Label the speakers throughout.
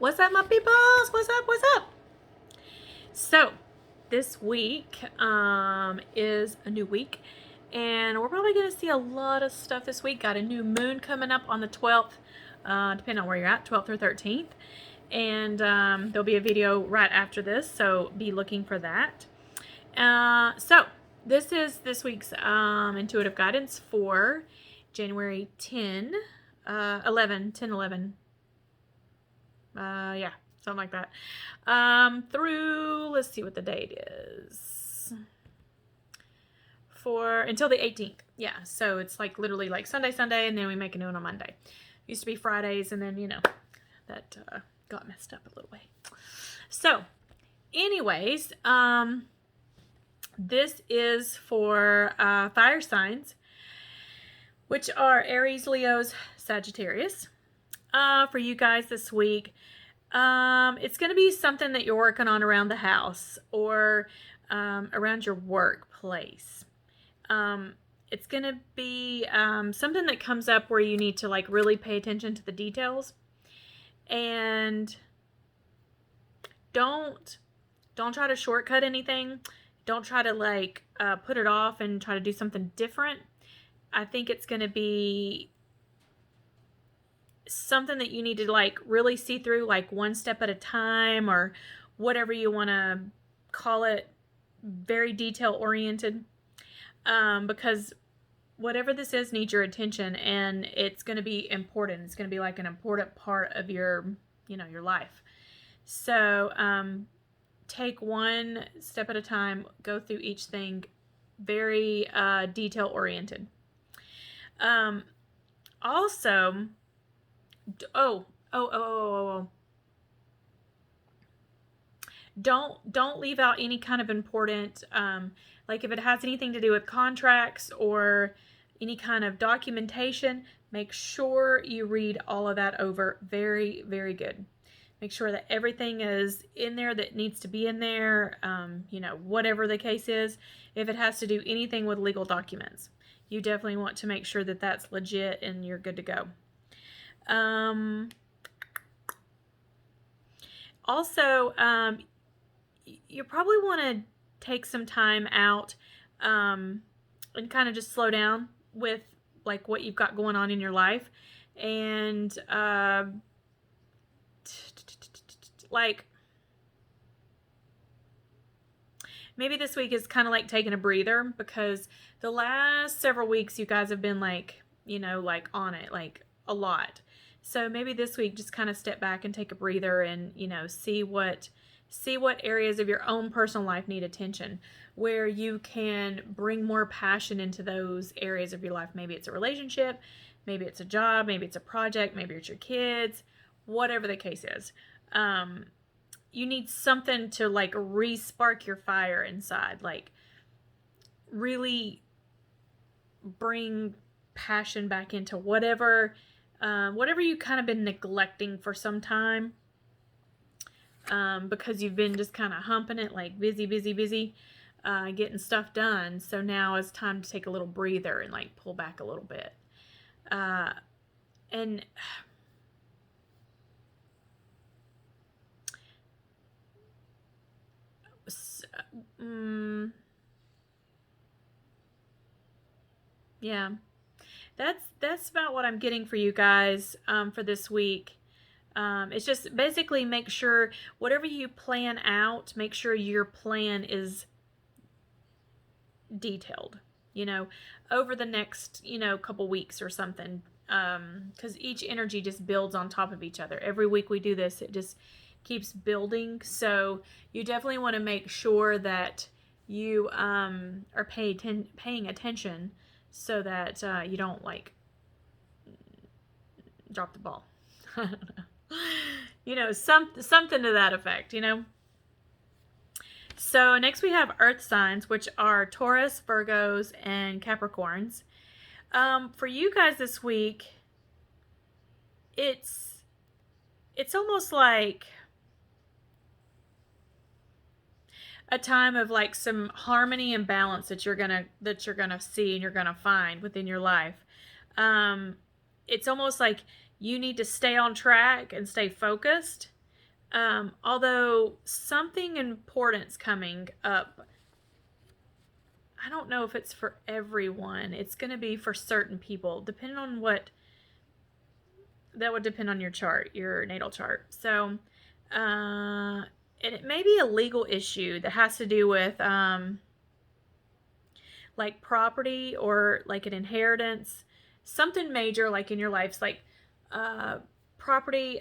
Speaker 1: What's up, my peoples? What's up? What's up? So, this week is a new week, and we're probably going to see a lot of stuff this week. Got a new moon coming up on the 12th, depending on where you're at, 12th or 13th. And there'll be a video right after this, so be looking for that. So, this is this week's intuitive guidance for January 10, 11, 10, 11. Yeah, something like that. Through, let's see what the date is. Until the 18th. Yeah, so it's like literally like Sunday, and then we make a new one on Monday. Used to be Fridays, and then, that got messed up a little way. So, anyways, this is for fire signs, which are Aries, Leos, Sagittarius. For you guys this week, it's going to be something that you're working on around the house or around your workplace. It's going to be something that comes up where you need to like really pay attention to the details, and don't try to shortcut anything. Don't try to like put it off and try to do something different. I think it's going to be something that you need to like really see through, like one step at a time, or whatever you want to call it, very detail oriented, because whatever this is needs your attention, and it's going to be important. It's going to be like an important part of your your life. So take one step at a time, go through each thing, very detail oriented. Also, don't leave out any kind of important, like if it has anything to do with contracts or any kind of documentation, make sure you read all of that over. Very, very good. Make sure that everything is in there that needs to be in there, whatever the case is. If it has to do anything with legal documents, you definitely want to make sure that that's legit and you're good to go. Also, you probably want to take some time out and kind of just slow down with like what you've got going on in your life, and like maybe this week is kind of like taking a breather, because the last several weeks you guys have been like like on it like a lot. So maybe this week just kind of step back and take a breather and, see what areas of your own personal life need attention, where you can bring more passion into those areas of your life. Maybe it's a relationship, maybe it's a job, maybe it's a project, maybe it's your kids, whatever the case is. You need something to like re-spark your fire inside, like really bring passion back into whatever you kind of been neglecting for some time, because you've been just kind of humping it, like busy, getting stuff done. So now it's time to take a little breather and like pull back a little bit. Yeah. That's about what I'm getting for you guys for this week. It's just basically make sure whatever you plan out, make sure your plan is detailed, over the next, couple weeks or something, because each energy just builds on top of each other. Every week we do this, it just keeps building. So you definitely want to make sure that you are paying attention, so that you don't like drop the ball. I don't know. Something to that effect, So next we have earth signs, which are Taurus, Virgos, and Capricorns. For you guys this week, it's almost like a time of like some harmony and balance that you're gonna see and you're gonna find within your life. It's almost like you need to stay on track and stay focused, Although something important's coming up, I don't know if it's for everyone. It's going to be for certain people, depending on what, that would depend on your chart, your natal chart. So, and it may be a legal issue that has to do with, like property or like an inheritance, something major like in your life, like property,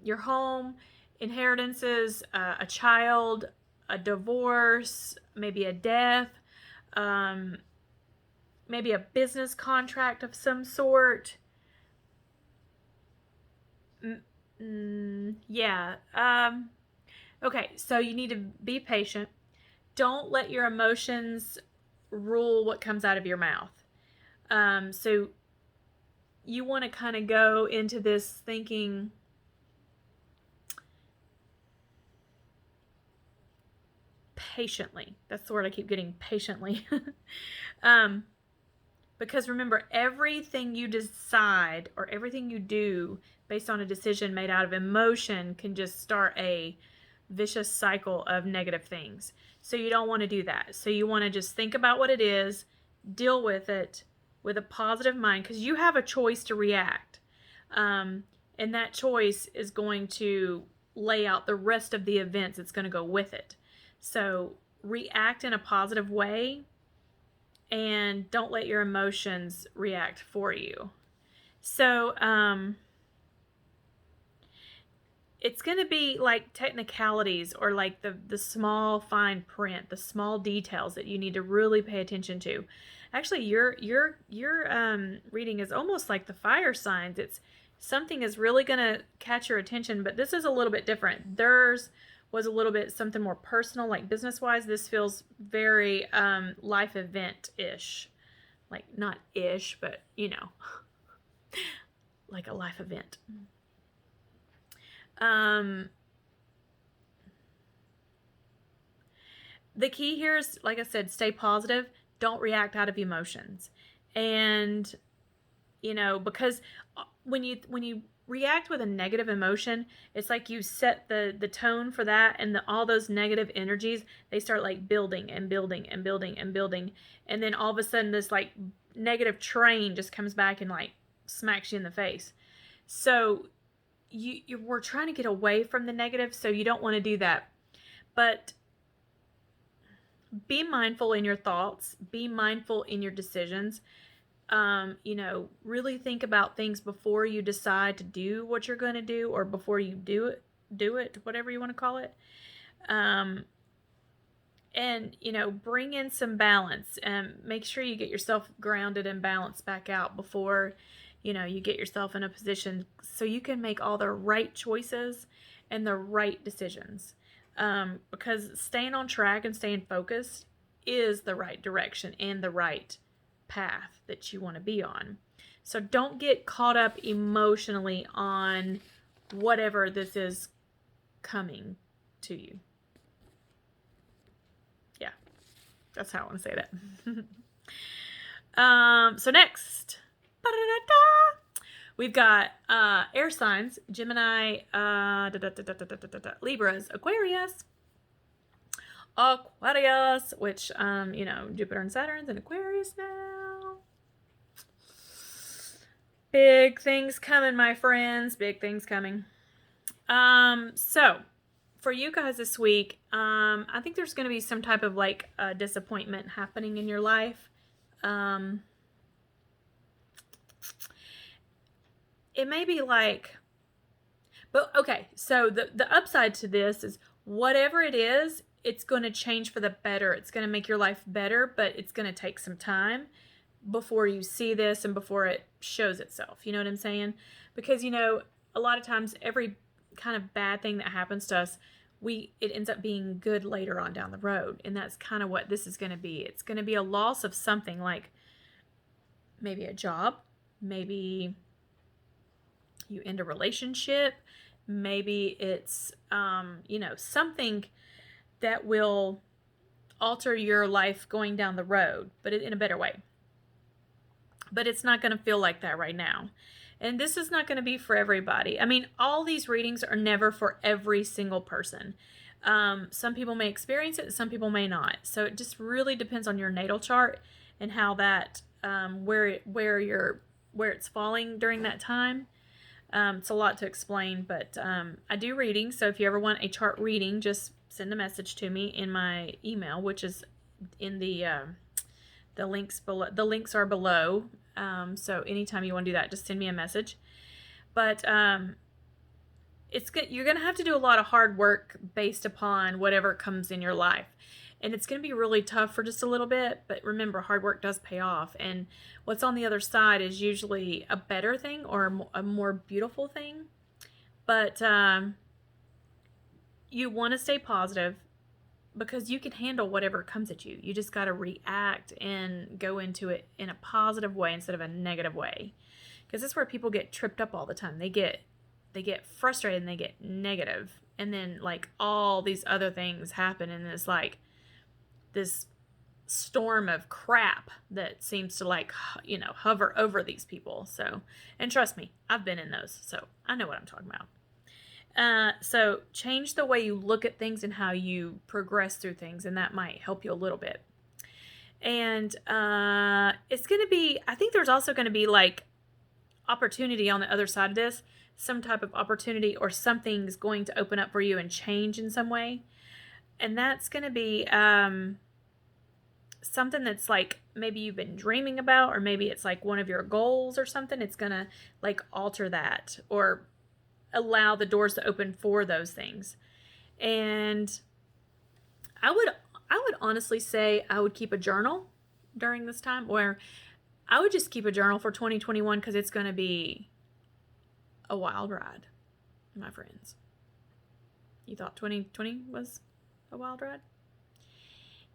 Speaker 1: your home, inheritances, a child, a divorce, maybe a death, maybe a business contract of some sort. Yeah. Okay, so you need to be patient. Don't let your emotions rule what comes out of your mouth. So you want to kind of go into this thinking, patiently. That's the word I keep getting, patiently. Because remember, everything you decide or everything you do based on a decision made out of emotion can just start a vicious cycle of negative things. So you don't want to do that. So you want to just think about what it is, deal with it with a positive mind, because you have a choice to react. And that choice is going to lay out the rest of the events that's going to go with it. So react in a positive way and don't let your emotions react for you. So it's going to be like technicalities or like the small fine print, the small details that you need to really pay attention to. Actually, your reading is almost like the fire signs. It's something is really going to catch your attention, but this is a little bit different. Theirs was a little bit something more personal, like business-wise. This feels very life event-ish. Like, not ish, but, you know, like a life event. The key here is, like I said, stay positive. Don't react out of emotions. And, you know, because when you react with a negative emotion, it's like you set the tone for that, and all those negative energies, they start like building and building and building and building, and then all of a sudden this like negative train just comes back and like smacks you in the face. So we're trying to get away from the negative, so you don't want to do that. But be mindful in your thoughts, be mindful in your decisions. You know, really think about things before you decide to do what you're going to do, or before you do it, whatever you want to call it. And, you know, bring in some balance and make sure you get yourself grounded and balanced back out before, you know, you get yourself in a position so you can make all the right choices and the right decisions. Because staying on track and staying focused is the right direction and the right path that you want to be on. So don't get caught up emotionally on whatever this is coming to you. Yeah, that's how I want to say that. So next, we've got air signs: Gemini, Libras, Aquarius, which, you know, Jupiter and Saturn's in Aquarius now. Big things coming, my friends. Big things coming. So for you guys this week, I think there's going to be some type of like disappointment happening in your life. It may be like, but okay, so the upside to this is whatever it is, it's going to change for the better. It's going to make your life better, but it's going to take some time before you see this and before it shows itself. You know what I'm saying? Because, you know, a lot of times every kind of bad thing that happens to us, it ends up being good later on down the road. And that's kind of what this is going to be. It's going to be a loss of something, like maybe a job, maybe you end a relationship, maybe it's, you know, something that will alter your life going down the road, but in a better way. But it's not going to feel like that right now. And this is not going to be for everybody. I mean, all these readings are never for every single person. Some people may experience it, some people may not. So it just really depends on your natal chart and how that, where it's falling during that time. It's a lot to explain, but I do readings. So if you ever want a chart reading, just send a message to me in my email, which is in the links below. The links are below. So anytime you want to do that, just send me a message. But it's good. You're going to have to do a lot of hard work based upon whatever comes in your life. And it's going to be really tough for just a little bit. But remember, hard work does pay off. And what's on the other side is usually a better thing or a more beautiful thing. But you want to stay positive because you can handle whatever comes at you. You just got to react and go into it in a positive way instead of a negative way. Because that's where people get tripped up all the time. They get frustrated and they get negative. And then like all these other things happen and it's like this storm of crap that seems to like, hover over these people. So, and trust me, I've been in those. So I know what I'm talking about. So change the way you look at things and how you progress through things, and that might help you a little bit. And it's going to be, I think there's also going to be like opportunity on the other side of this, some type of opportunity or something's going to open up for you and change in some way. And that's going to be something that's like maybe you've been dreaming about, or maybe it's like one of your goals or something. It's going to like alter that or allow the doors to open for those things. And I would honestly say I would keep a journal during this time, or I would just keep a journal for 2021 because it's going to be a wild ride, my friends. You thought 2020 was a wild ride?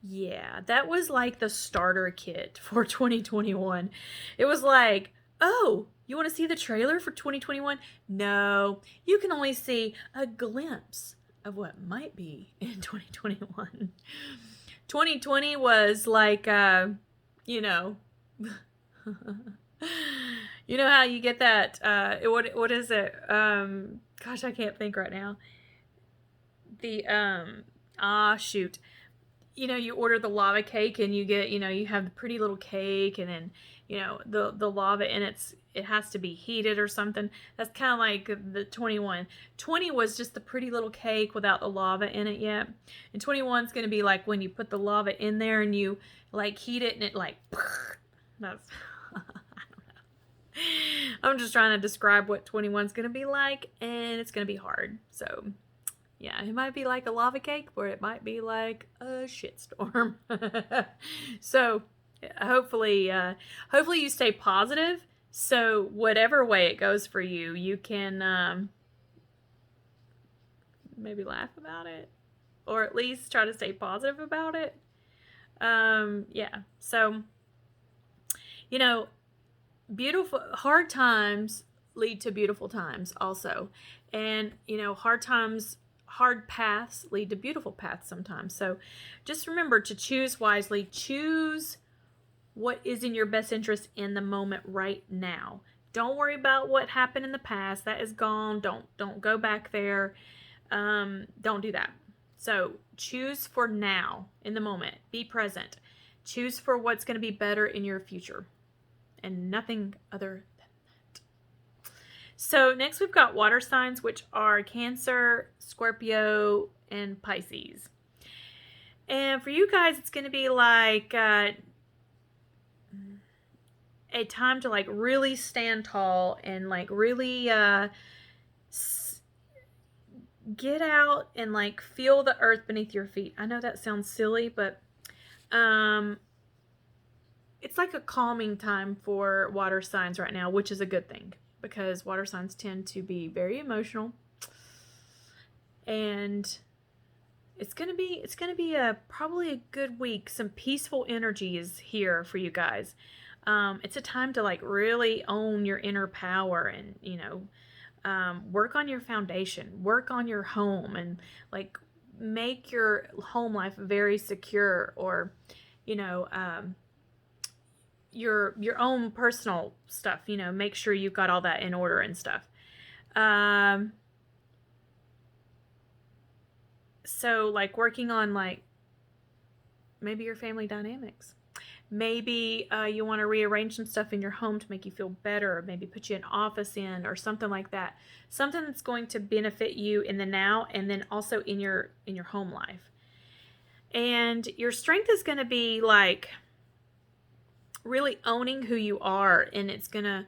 Speaker 1: Yeah, that was like the starter kit for 2021. It was like, oh, you want to see the trailer for 2021? No, you can only see a glimpse of what might be in 2021. 2020 was like, you know how you get that, what is it? Gosh, I can't think right now. Shoot. You order the lava cake and you get, you have the pretty little cake and then, the lava and it has to be heated or something. That's kind of like the 21. 20 was just the pretty little cake without the lava in it yet. And 21 is going to be like when you put the lava in there and you like heat it and it like, that's, I don't know. I'm just trying to describe what 21 is going to be like, and it's going to be hard. So yeah, it might be like a lava cake or it might be like a shitstorm. So hopefully you stay positive. So whatever way it goes for you, you can maybe laugh about it or at least try to stay positive about it. Yeah. So, beautiful, hard times lead to beautiful times also. And, hard paths lead to beautiful paths sometimes. So just remember to choose wisely. Choose what is in your best interest in the moment right now. Don't worry about what happened in the past. That is gone. Don't go back there. Don't do that. So choose for now in the moment. Be present. Choose for what's going to be better in your future and nothing other than that. So next we've got water signs, which are Cancer, Scorpio, and Pisces. And for you guys, it's going to be like a time to like really stand tall and like really get out and like feel the earth beneath your feet. I know that sounds silly, but it's like a calming time for water signs right now, which is a good thing because water signs tend to be very emotional. And it's gonna be probably a good week. Some peaceful energy is here for you guys. It's a time to like really own your inner power and work on your foundation, work on your home, and like make your home life very secure. Or your own personal stuff, you know, make sure you've got all that in order and stuff. So like working on like maybe your family dynamics. Maybe you want to rearrange some stuff in your home to make you feel better, or maybe put you an office in or something like that. Something that's going to benefit you in the now and then also in your home life. And your strength is going to be like really owning who you are, and it's going to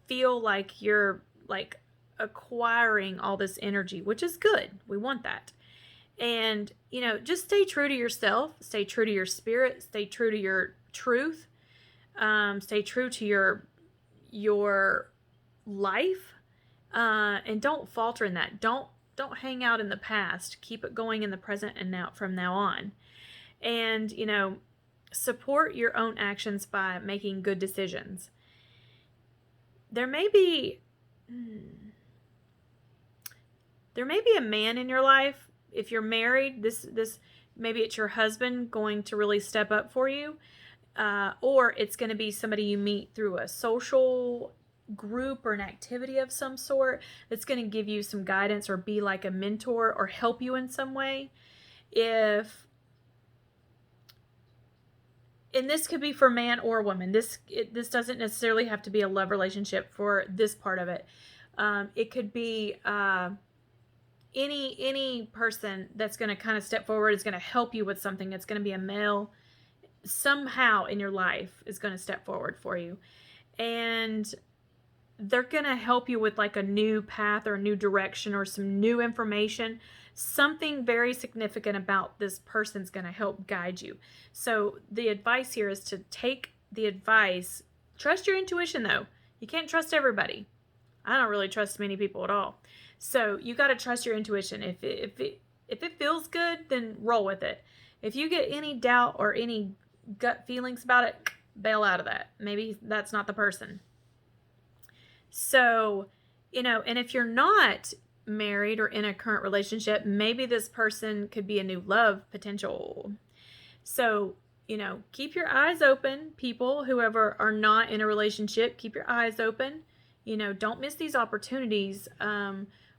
Speaker 1: feel like you're like acquiring all this energy, which is good. We want that. And, you know, just stay true to yourself, stay true to your spirit, stay true to your truth, stay true to your life, and don't falter in that. Don't hang out in the past. Keep it going in the present and now from now on. And, you know, support your own actions by making good decisions. There may be a man in your life. If you're married, this maybe it's your husband going to really step up for you, or it's going to be somebody you meet through a social group or an activity of some sort that's going to give you some guidance or be like a mentor or help you in some way. And this could be for man or woman. This doesn't necessarily have to be a love relationship for this part of it. It could be any person that's going to kind of step forward is going to help you with something. It's going to be a male somehow in your life is going to step forward for you, and they're going to help you with like a new path or a new direction or some new information. Something very significant about this person's going to help guide you. So the advice here is to take the advice. Trust your intuition though. You can't trust everybody. I don't really trust many people at all. So you got to trust your intuition. If it feels good, then roll with it. If you get any doubt or any gut feelings about it, bail out of that. Maybe that's not the person. So, you know, and if you're not married or in a current relationship, maybe this person could be a new love potential. So, you know, keep your eyes open, people, whoever are not in a relationship, keep your eyes open. You know, don't miss these opportunities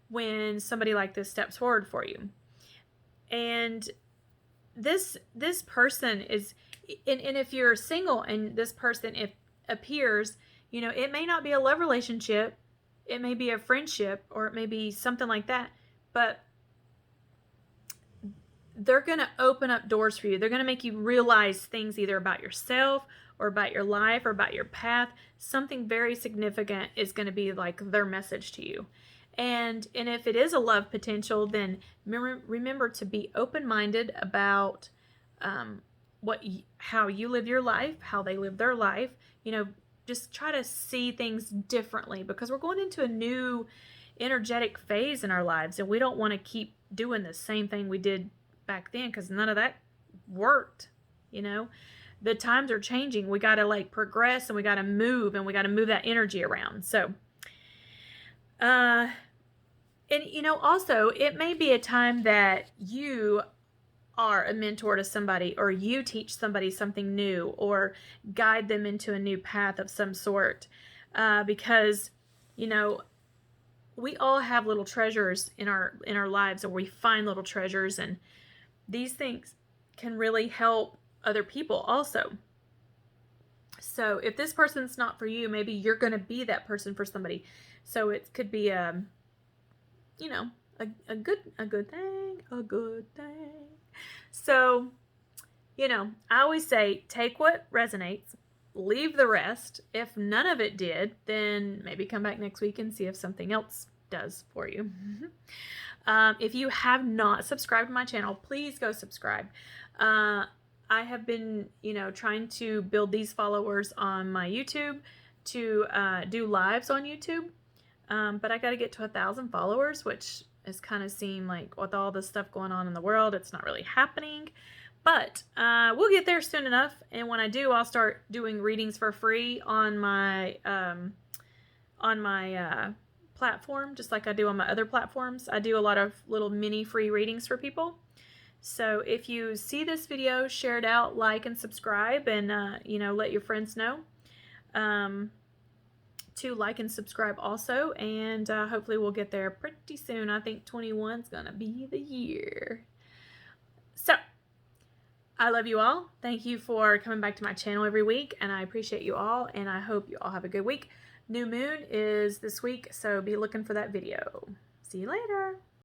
Speaker 1: when somebody like this steps forward for you. And this person is, and if you're single and this person appears, you know, it may not be a love relationship, it may be a friendship, or it may be something like that, but they're going to open up doors for you. They're going to make you realize things either about yourself or about your life or about your path. Something very significant is going to be like their message to you. And if it is a love potential, then remember to be open-minded about how you live your life, how they live their life. You know, just try to see things differently, because we're going into a new energetic phase in our lives, and we don't want to keep doing the same thing we did back then, because none of that worked. You know, the times are changing. We got to like progress, and we got to move, and we got to move that energy around. So, and you know, also it may be a time that you are a mentor to somebody, or you teach somebody something new, or guide them into a new path of some sort, because, you know, we all have little treasures in our lives, or we find little treasures, and these things can really help other people also. So if this person's not for you, maybe you're going to be that person for somebody. So it could be you know, a good thing. So, you know, I always say, take what resonates, leave the rest. If none of it did, then maybe come back next week and see if something else does for you. If you have not subscribed to my channel, please go subscribe. I have been, you know, trying to build these followers on my YouTube to do lives on YouTube. But I got to get to 1,000 followers, which is kind of seem like with all this stuff going on in the world, it's not really happening. But we'll get there soon enough. And when I do, I'll start doing readings for free on my platform, just like I do on my other platforms. I do a lot of little mini free readings for people. So if you see this video, share it out, like and subscribe, and you know, let your friends know. to like and subscribe also, and hopefully we'll get there pretty soon. I think 21 is gonna be the year. So I love you all. Thank you for coming back to my channel every week, and I appreciate you all, and I hope you all have a good week. New moon is this week, so be looking for that video. See you later.